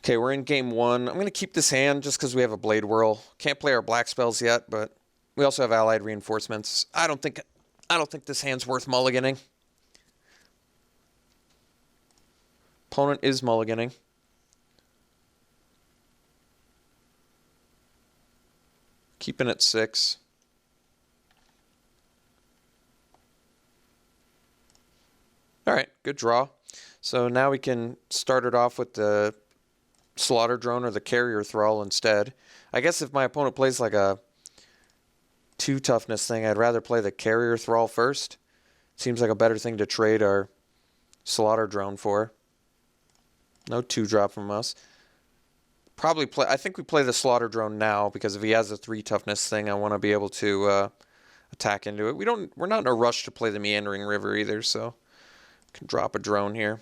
Okay, we're in game one. I'm going to keep this hand just because we have a Blade Whirl. Can't play our black spells yet, but we also have allied reinforcements. I don't think this hand's worth mulliganing. Opponent is mulliganing. Keeping it 6. All right, good draw. So now we can start it off with the Slaughter Drone or the Carrier Thrall instead. I guess if my opponent plays like a 2 toughness thing, I'd rather play the Carrier Thrall first. Seems like a better thing to trade our Slaughter Drone for. No 2-drop from us. I think we play the Slaughter Drone now because if he has a 3 toughness thing, I want to be able to attack into it. We're not in a rush to play the Meandering River either, so can drop a drone here.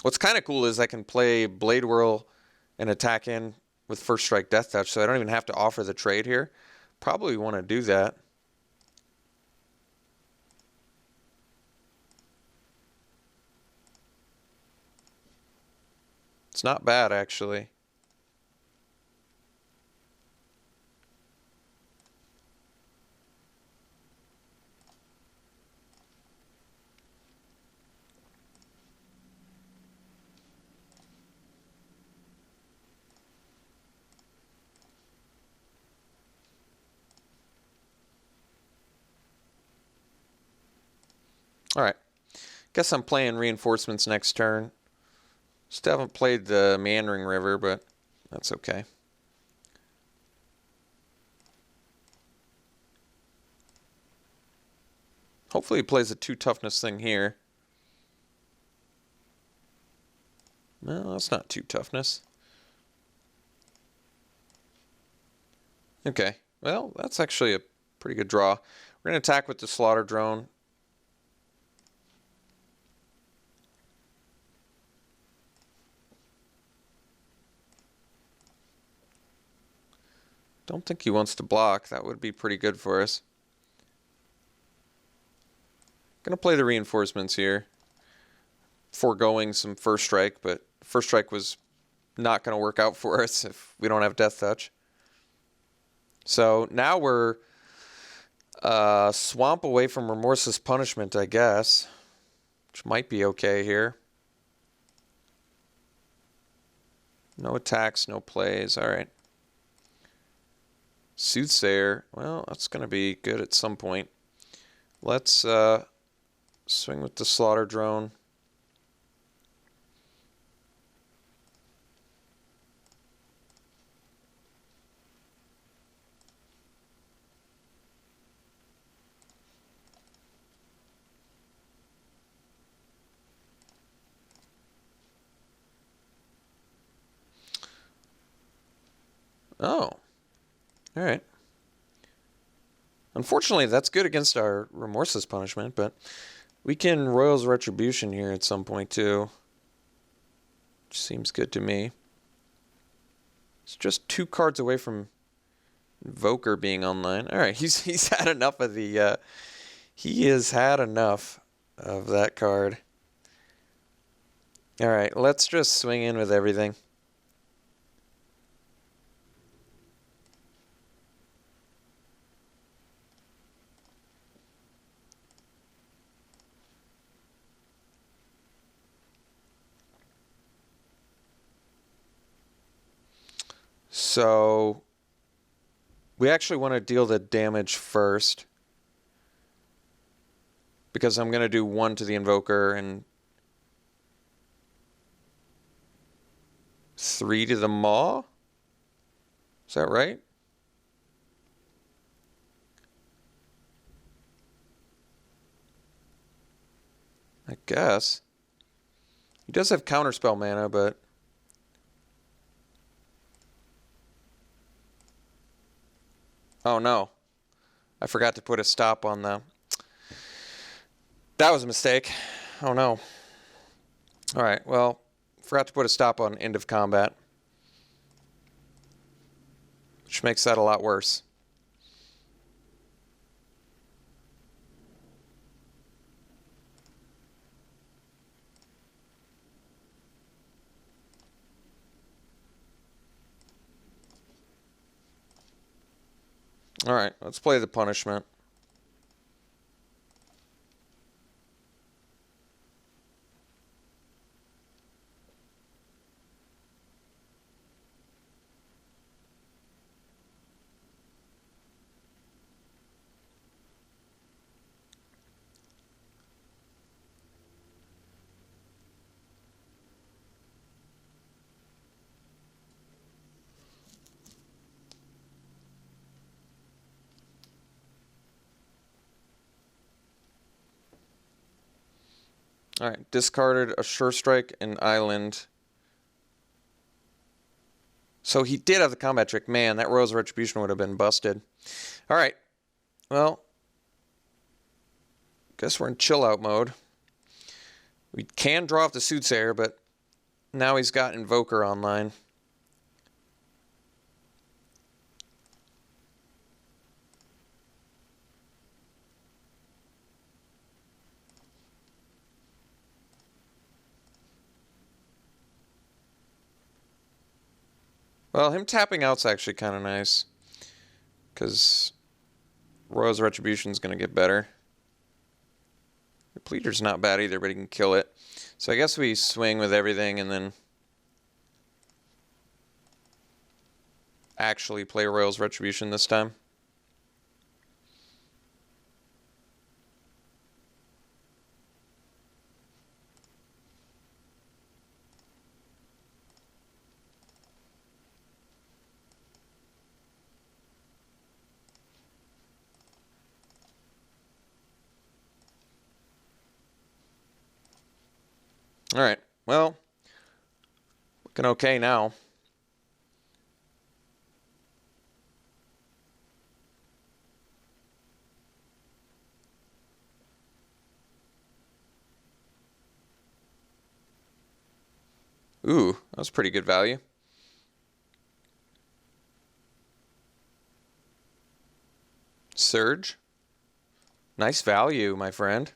What's kind of cool is I can play Blade Whirl and attack in with First Strike Death Touch, so I don't even have to offer the trade here. Probably want to do that. It's not bad, actually. All right. Guess I'm playing reinforcements next turn. Still haven't played the Meandering River, but that's okay. Hopefully he plays a 2 toughness thing here. No, that's not 2 toughness. Okay, well, that's actually a pretty good draw. We're going to attack with the Slaughter Drone. Don't think he wants to block. That would be pretty good for us. Going to play the reinforcements here. Foregoing some First Strike, but First Strike was not going to work out for us if we don't have Death Touch. So now we're swamp away from Remorseless Punishment, I guess, which might be okay here. No attacks, no plays. All right. Soothsayer. Well, that's going to be good at some point. Let's swing with the Slaughter Drone. Oh. All right. Unfortunately, that's good against our Remorseless Punishment, but we can Royal's Retribution here at some point too. Which seems good to me. It's just 2 cards away from Invoker being online. All right, he's had enough of the he has had enough of that card. All right, let's just swing in with everything. So we actually want to deal the damage first because I'm going to do 1 to the Invoker and 3 to the Maw. Is that right? I guess. He does have counterspell mana, but oh no. I forgot to put a stop on the... That was a mistake. Oh no. Alright, well, forgot to put a stop on end of combat. Which makes that a lot worse. All right, let's play the punishment. All right, discarded a Sure Strike and Island. So he did have the combat trick. Man, that Royal's Retribution would have been busted. All right, well, guess we're in chill out mode. We can draw off the Soothsayer, but now he's got Invoker online. Well, him tapping out's actually kind of nice, because Royal's Retribution's going to get better. The Pleader's not bad either, but he can kill it. So I guess we swing with everything and then actually play Royal's Retribution this time. All right, well, looking okay now. Ooh, that was pretty good value. Surge. Nice value, my friend.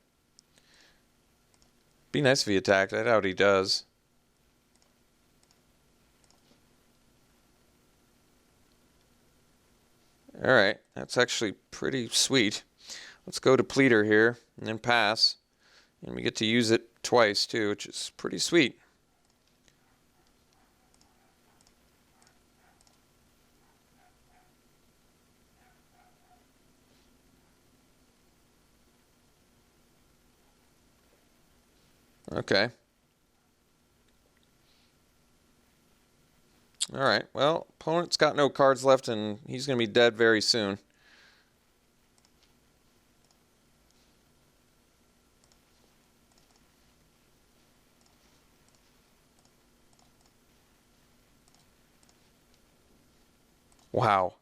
Be nice if he attacked. I doubt he does. Alright, that's actually pretty sweet. Let's go to Pleader here, and then pass. And we get to use it twice, too, which is pretty sweet. Okay. Alright, well, opponent's got no cards left, and he's going to be dead very soon. Wow.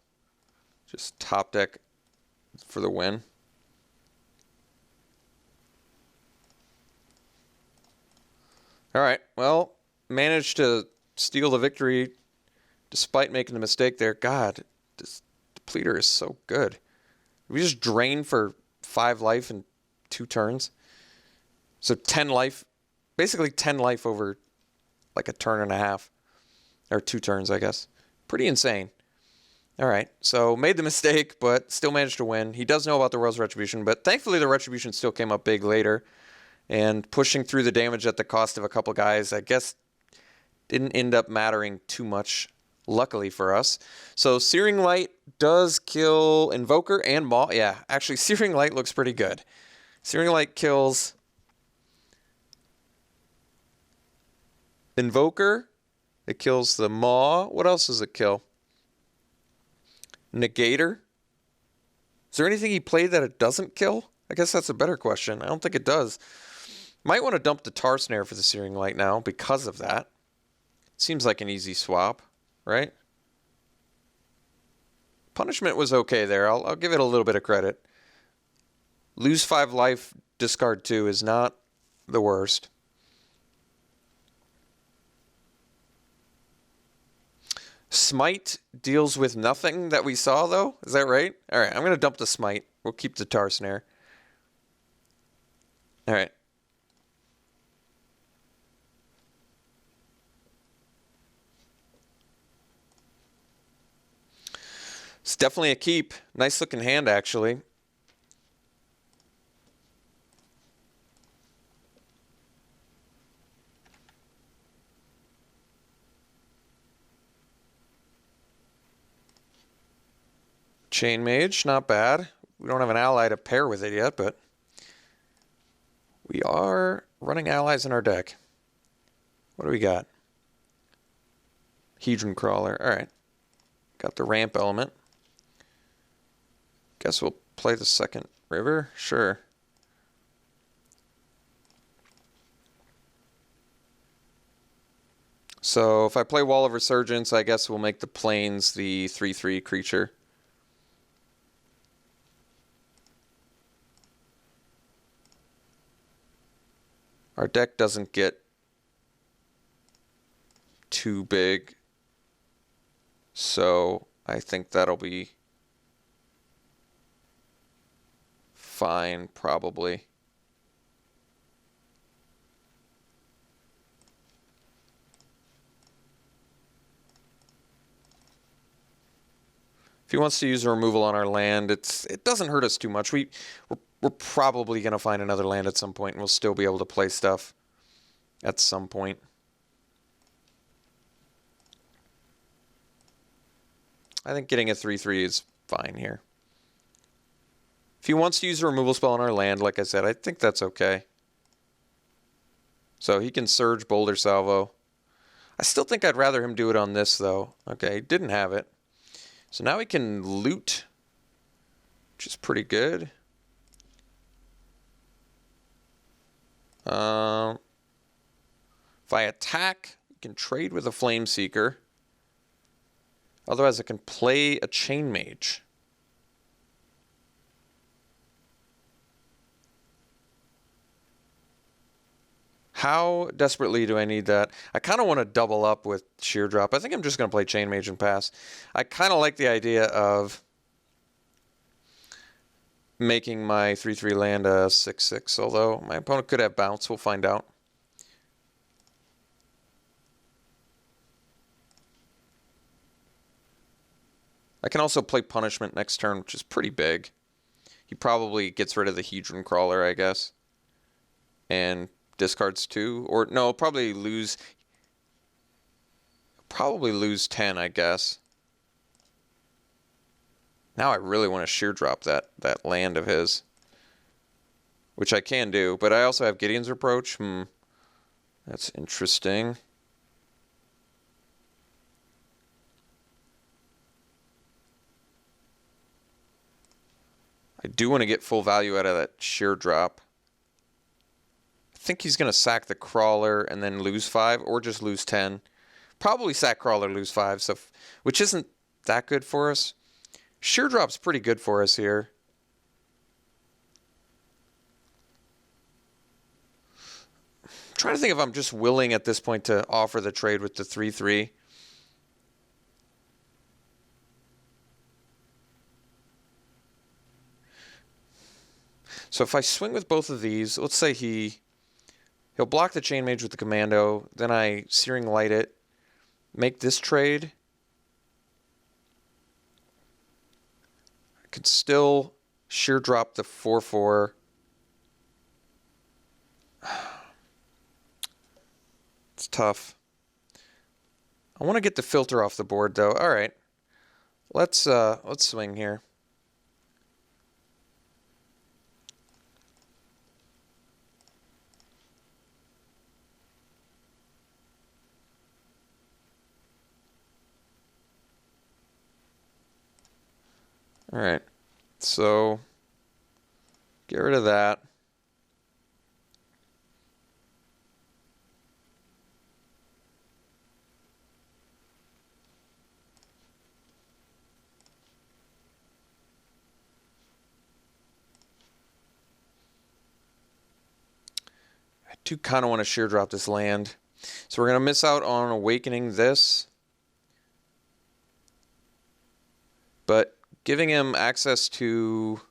Just top deck for the win. Alright, well, managed to steal the victory despite making the mistake there. God, this Depleter is so good. We just drain for 5 life in 2 turns. So 10 life, basically 10 life over like a turn and a half. Or 2 turns, I guess. Pretty insane. Alright, so made the mistake, but still managed to win. He does know about the Royal's Retribution, but thankfully the Retribution still came up big later. And pushing through the damage at the cost of a couple guys, I guess, didn't end up mattering too much, luckily for us. So Searing Light does kill Invoker and Maw. Yeah, actually, Searing Light looks pretty good. Searing Light kills Invoker. It kills the Maw. What else does it kill? Negator. Is there anything he played that it doesn't kill? I guess that's a better question. I don't think it does. Might want to dump the Tar Snare for the Searing Light now because of that. Seems like an easy swap, right? Punishment was okay there. I'll give it a little bit of credit. Lose 5 life, discard 2 is not the worst. Smite deals with nothing that we saw, though. Is that right? All right, I'm going to dump the Smite. We'll keep the Tar Snare. All right. Definitely a keep. Nice looking hand, actually. Chain Mage, not bad. We don't have an ally to pair with it yet, but we are running allies in our deck. What do we got? Hedron Crawler. All right. Got the ramp element. Guess we'll play the second river. Sure. So if I play Wall of Resurgence, I guess we'll make the plains the 3/3 creature. Our deck doesn't get too big, so I think that'll be fine, probably. If he wants to use a removal on our land, it doesn't hurt us too much. We're probably going to find another land at some point, and we'll still be able to play stuff at some point. I think getting a 3/3 is fine here. If he wants to use a removal spell on our land, like I said, I think that's okay. So he can Surge, Boulder Salvo. I still think I'd rather him do it on this, though. Okay, he didn't have it. So now we can loot, which is pretty good. If I attack, you can trade with a Flame Seeker. Otherwise, I can play a Chain Mage. How desperately do I need that? I kind of want to double up with Sheer Drop. I think I'm just going to play Chain Mage and pass. I kind of like the idea of making my 3/3 land a 6/6, although my opponent could have bounce. We'll find out. I can also play Punishment next turn, which is pretty big. He probably gets rid of the Hedron Crawler, I guess. And discards 2. Or, no, probably lose 10, I guess. Now I really want to Sheer Drop that land of his. Which I can do, but I also have Gideon's Reproach. That's interesting. I do want to get full value out of that Sheer Drop. I think he's going to sack the Crawler and then lose 5, or just lose 10. Probably sack Crawler, lose 5, so which isn't that good for us. Sheer Drop's pretty good for us here. I'm trying to think if I'm just willing at this point to offer the trade with the 3/3. So if I swing with both of these, let's say he'll block the Chain Mage with the Commando, then I Searing Light it, make this trade. I could still Sheer Drop the 4/4. It's tough. I want to get the filter off the board though. All right. Let's swing here. All right, so get rid of that. I do kind of want to Sheer Drop this land. So we're going to miss out on Awakening this. But giving him access to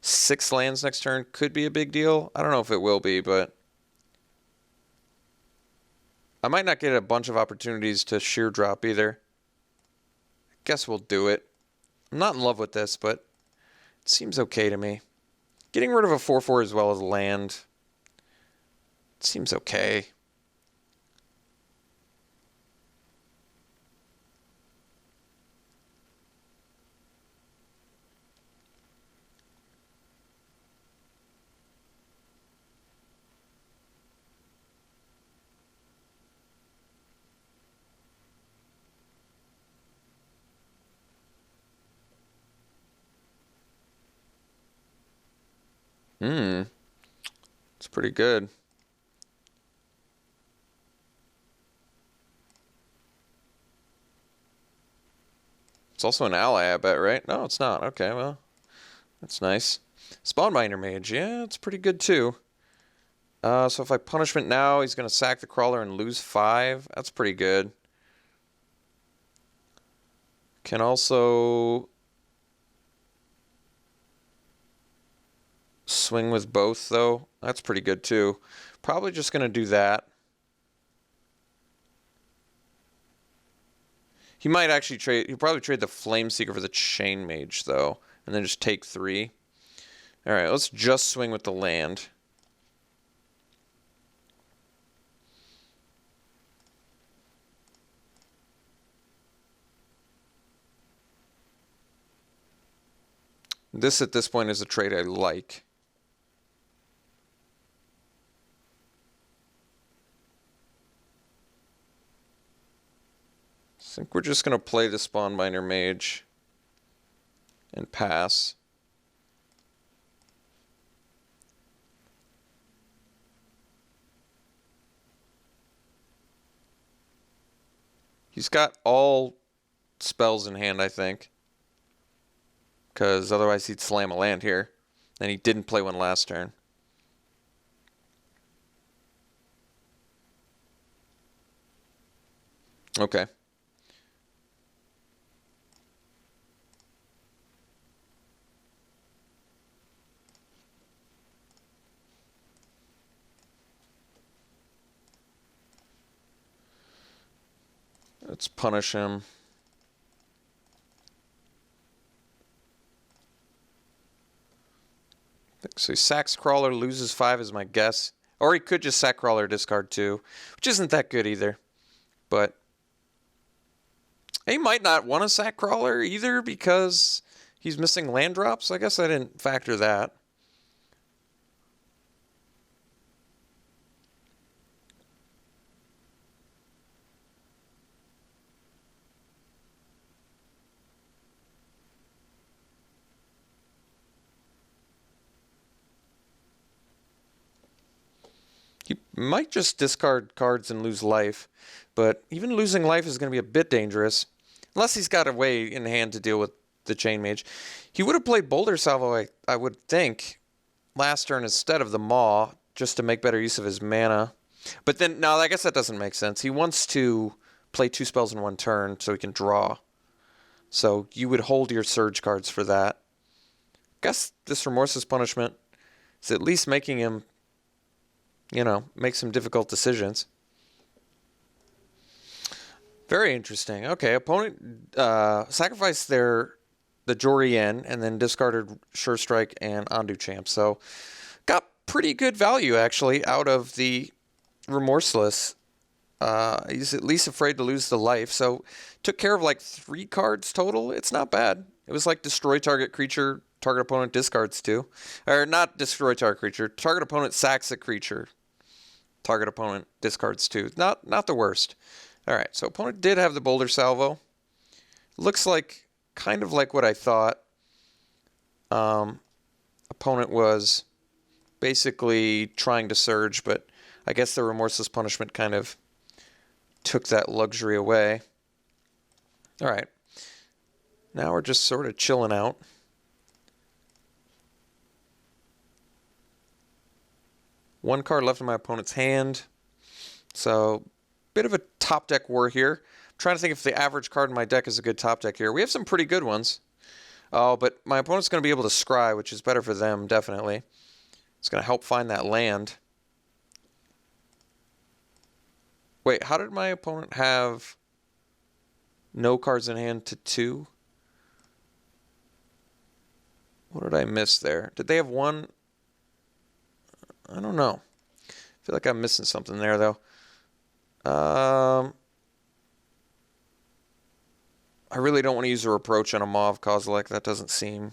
6 lands next turn could be a big deal. I don't know if it will be, but I might not get a bunch of opportunities to Sheer Drop either. I guess we'll do it. I'm not in love with this, but it seems okay to me. Getting rid of a 4/4 as well as land, it seems okay. It's pretty good. It's also an ally, I bet, right? No, it's not. Okay, well, that's nice. Spawn Binder Mage, yeah, it's pretty good too. So if I punishment now, he's going to sack the crawler and lose 5. That's pretty good. Can also swing with both, though. That's pretty good too. Probably just going to do that. He might actually trade. He'll probably trade the Flame Seeker for the Chain Mage, though, and then just take 3. All right, let's just swing with the land. This, at this point, is a trade I like. I think we're just going to play the Spawn Binder Mage and pass. He's got all spells in hand, I think. Because otherwise he'd slam a land here. And he didn't play one last turn. Okay. Let's punish him. So he sacks Crawler, loses 5 is my guess. Or he could just sack Crawler, discard 2, which isn't that good either. But he might not want to sack Crawler either because he's missing land drops. I guess I didn't factor that. He might just discard cards and lose life, but even losing life is going to be a bit dangerous. Unless he's got a way in hand to deal with the Chain Mage. He would have played Boulder Salvo, I would think, last turn instead of the Maw, just to make better use of his mana. But then, no, I guess that doesn't make sense. He wants to play 2 spells in 1 turn so he can draw. So you would hold your Surge cards for that. Guess this Remorseless Punishment is at least making him, make some difficult decisions. Very interesting. Okay, opponent sacrificed the Jorien and then discarded Sure Strike and Ondu Champ. So got pretty good value, actually, out of the Remorseless. He's at least afraid to lose the life. So took care of like 3 cards total. It's not bad. It was like destroy target creature, target opponent discards 2. Or not destroy target creature, target opponent sacks a creature, target opponent discards 2. Not the worst. All right, so opponent did have the Boulder Salvo. Looks like kind of like what I thought. Opponent was basically trying to surge, but I guess the Remorseless Punishment kind of took that luxury away. All right, now we're just sort of chilling out. One card left in my opponent's hand, so bit of a top deck war here. I'm trying to think if the average card in my deck is a good top deck here. We have some pretty good ones. Oh, but my opponent's going to be able to scry, which is better for them, definitely. It's going to help find that land. Wait, how did my opponent have no cards in hand to 2? What did I miss there? Did they have one? I don't know. I feel like I'm missing something there, though. I really don't want to use a reproach on a Mauve Kozilek. That doesn't seem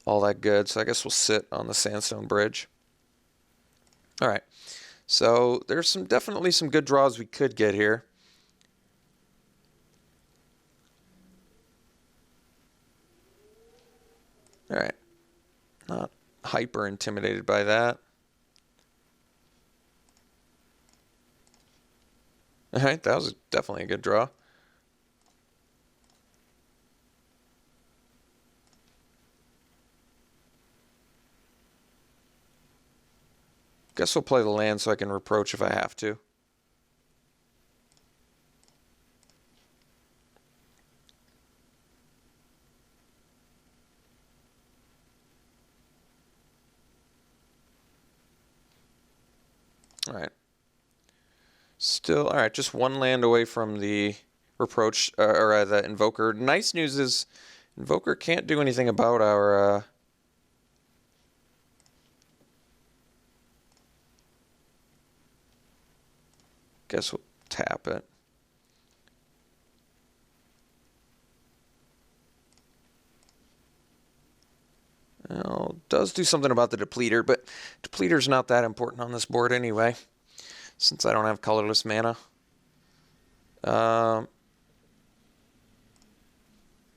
all that good. So I guess we'll sit on the Sandstone Bridge. All right. So there's definitely some good draws we could get here. All right. Not hyper intimidated by that. All right. That was definitely a good draw. Guess we'll play the land so I can reproach if I have to. All right. Still, all right, just one land away from the reproach, or the Invoker. Nice news is Invoker can't do anything about our... guess we'll tap it. Well, does do something about the Depleter, but Depleter's not that important on this board anyway, since I don't have colorless mana.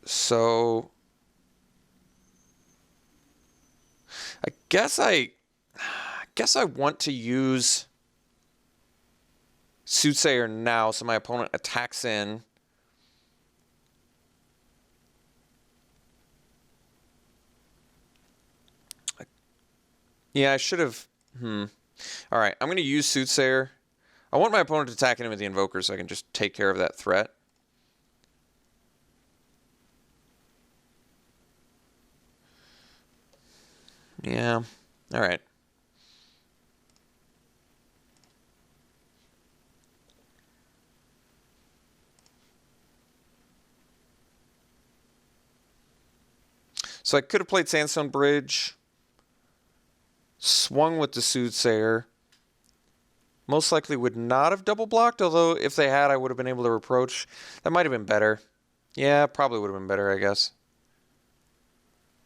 So I guess I want to use Soothsayer now, so my opponent attacks in. Yeah, I should have. All right, I'm going to use Soothsayer. I want my opponent attacking him with the Invoker so I can just take care of that threat. Yeah. All right. So I could have played Sandstone Bridge, swung with the Soothsayer. Most likely would not have double blocked, although if they had, I would have been able to reproach. That might have been better. Yeah, probably would have been better, I guess.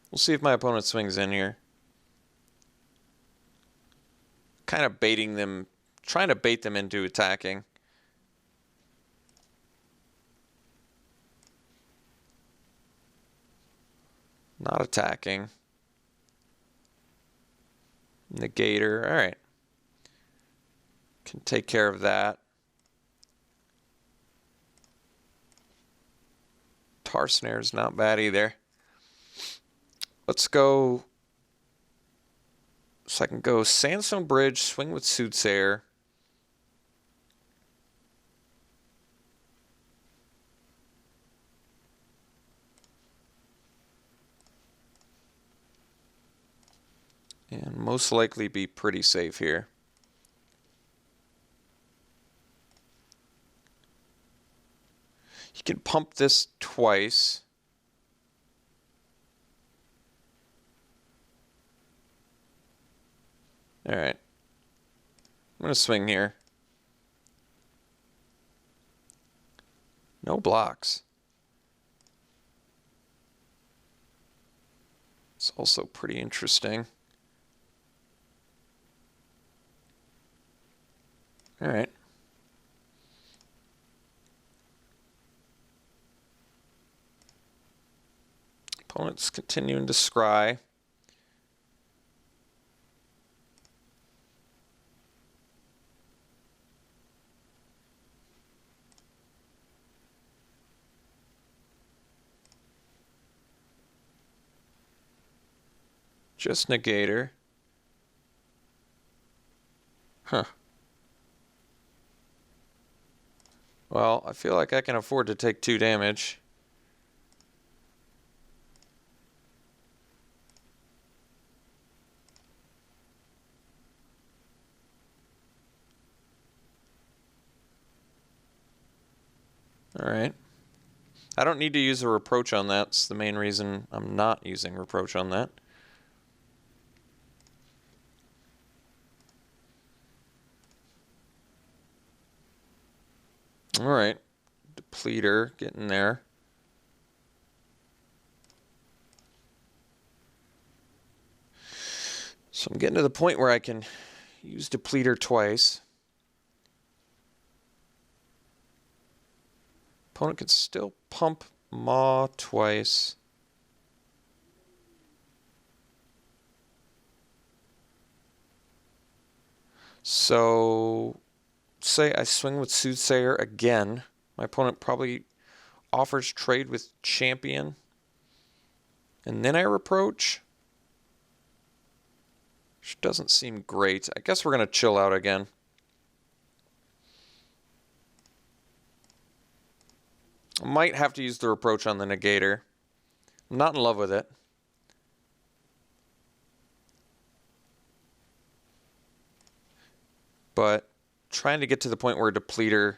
We'll see if my opponent swings in here. Kind of baiting them, trying to bait them into attacking. Not attacking. Negator, all right. Can take care of that. Tar Snare's not bad either. Let's go. So I can go Sandstone Bridge, swing with Soothsayer. And most likely be pretty safe here. You can pump this twice. All right. I'm going to swing here. No blocks. It's also pretty interesting. All right. Opponent's continuing to scry. Just Negator. Huh. Well, I feel like I can afford to take 2 damage. All right. I don't need to use a reproach on that. It's the main reason I'm not using reproach on that. All right, depleter getting there. So I'm getting to the point where I can use depleter twice. Opponent can still pump Maw twice. So say I swing with Soothsayer again. My opponent probably offers trade with Champion. And then I reproach. Which doesn't seem great. I guess we're going to chill out again. I might have to use the reproach on the negator. I'm not in love with it. But trying to get to the point where depleter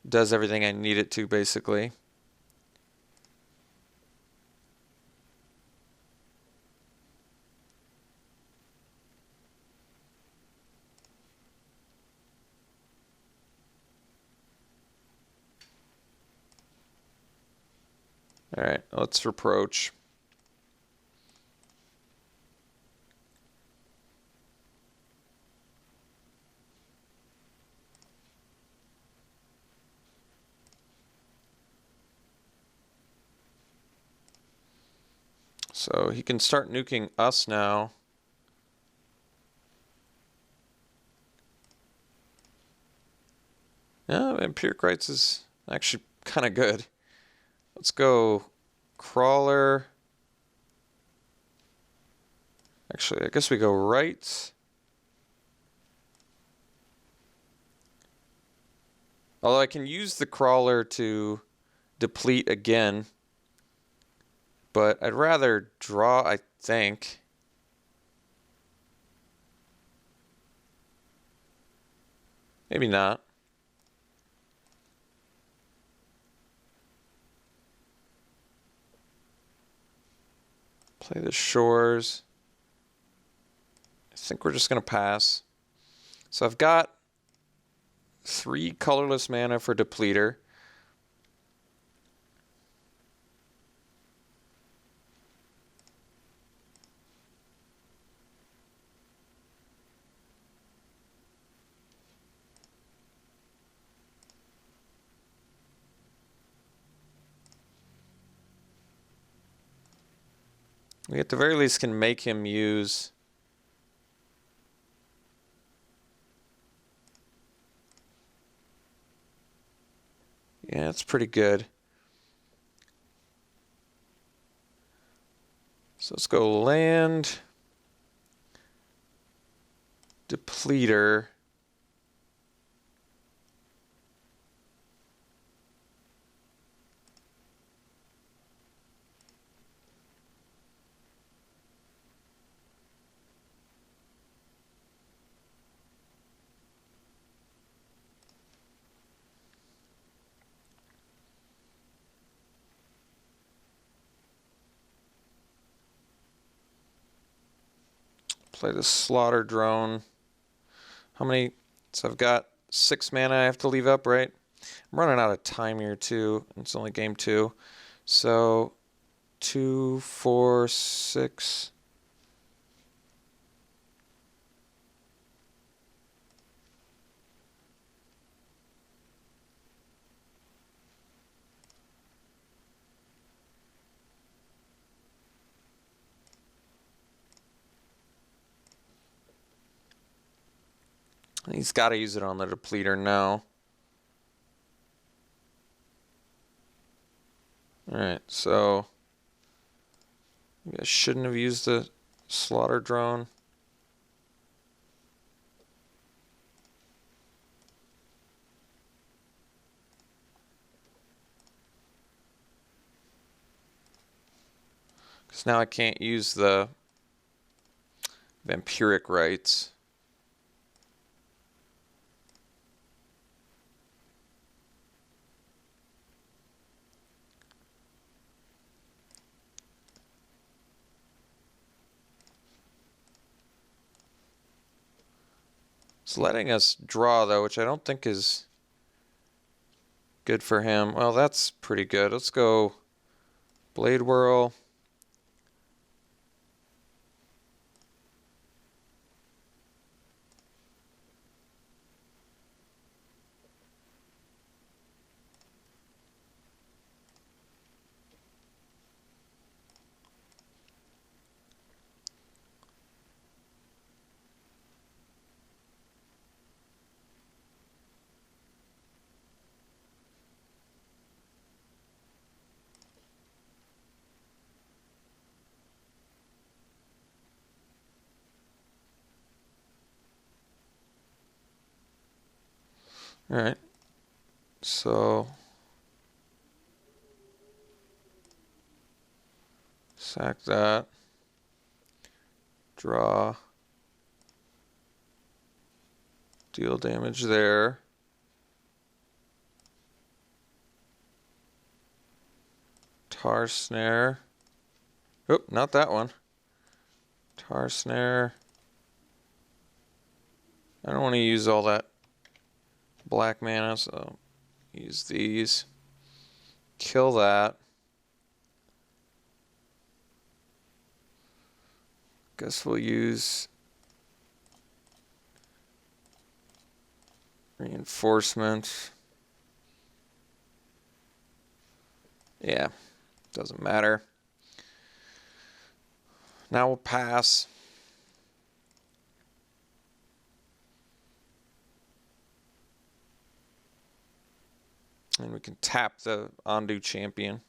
does everything I need it to, basically. All right, let's reproach. So he can start nuking us now. Yeah, Empiric Rights is actually kind of good. Let's go Crawler. Actually, I guess we go right. Although I can use the Crawler to deplete again. But I'd rather draw, I think. Maybe not. Play the Shores. I think we're just going to pass. So I've got 3 colorless mana for depleter. We at the very least can make him use yeah, it's pretty good. So let's go land, depleter. Play the Slaughter Drone. How many? So I've got 6 mana I have to leave up, right? I'm running out of time here too. It's only game 2. So 2, 4, 6. He's got to use it on the depleter now. Alright, so maybe I shouldn't have used the Slaughter Drone. Because now I can't use the Vampiric Rights. It's letting us draw, though, which I don't think is good for him. Well, that's pretty good. Let's go Blade Whirl. All right. So sack that. Draw. Deal damage there. Tar Snare. Oh, not that one. Tar Snare. I don't want to use all that black mana, so use these. Kill that. Guess we'll use reinforcement. Yeah, doesn't matter. Now we'll pass. And we can tap the undo champion.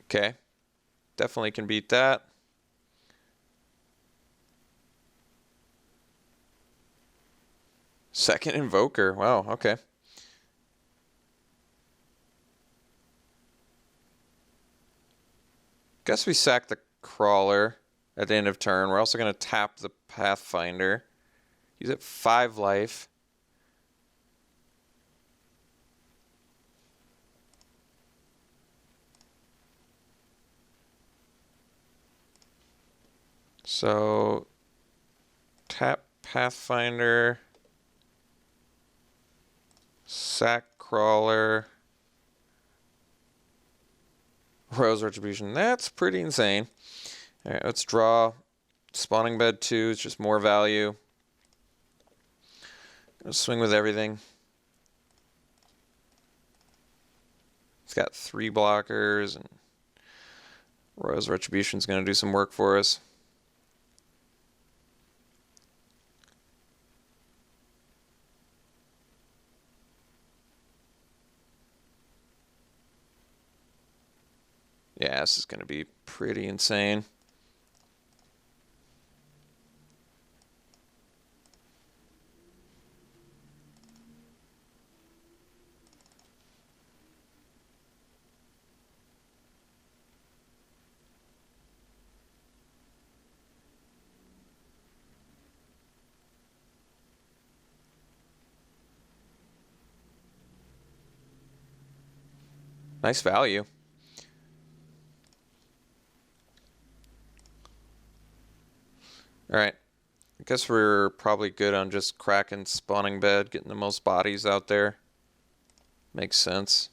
Okay, definitely can beat that. Second Invoker, wow, okay. Guess we sack the Crawler at the end of turn. We're also going to tap the Pathfinder. He's at 5 life. So, tap Pathfinder, sack Crawler, Rose Retribution. That's pretty insane. All right, let's draw. Spawning Bed 2 is just more value. Gonna swing with everything. It's got 3 blockers, and Rose Retribution is going to do some work for us. Yeah, this is going to be pretty insane. Nice value. All right. I guess we're probably good on just cracking Spawning Bed, getting the most bodies out there. Makes sense.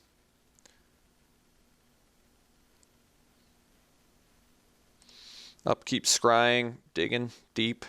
Upkeep scrying, digging deep.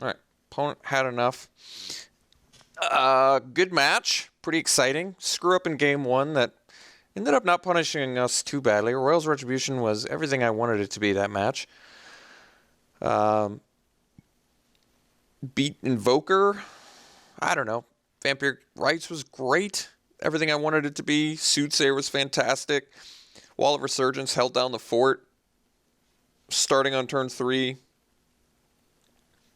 All right, opponent had enough. Good match, pretty exciting. Screw up in game 1 that ended up not punishing us too badly. Royal's Retribution was everything I wanted it to be that match. Um, beat Invoker. I don't know. Vampiric Rites was great. Everything I wanted it to be. Soothsayer was fantastic. Wall of Resurgence held down the fort. Starting on turn 3.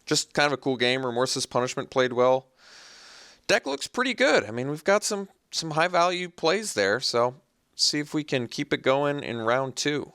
Just kind of a cool game. Remorseless Punishment played well. Deck looks pretty good. I mean, we've got some high value plays there. So see if we can keep it going in round 2.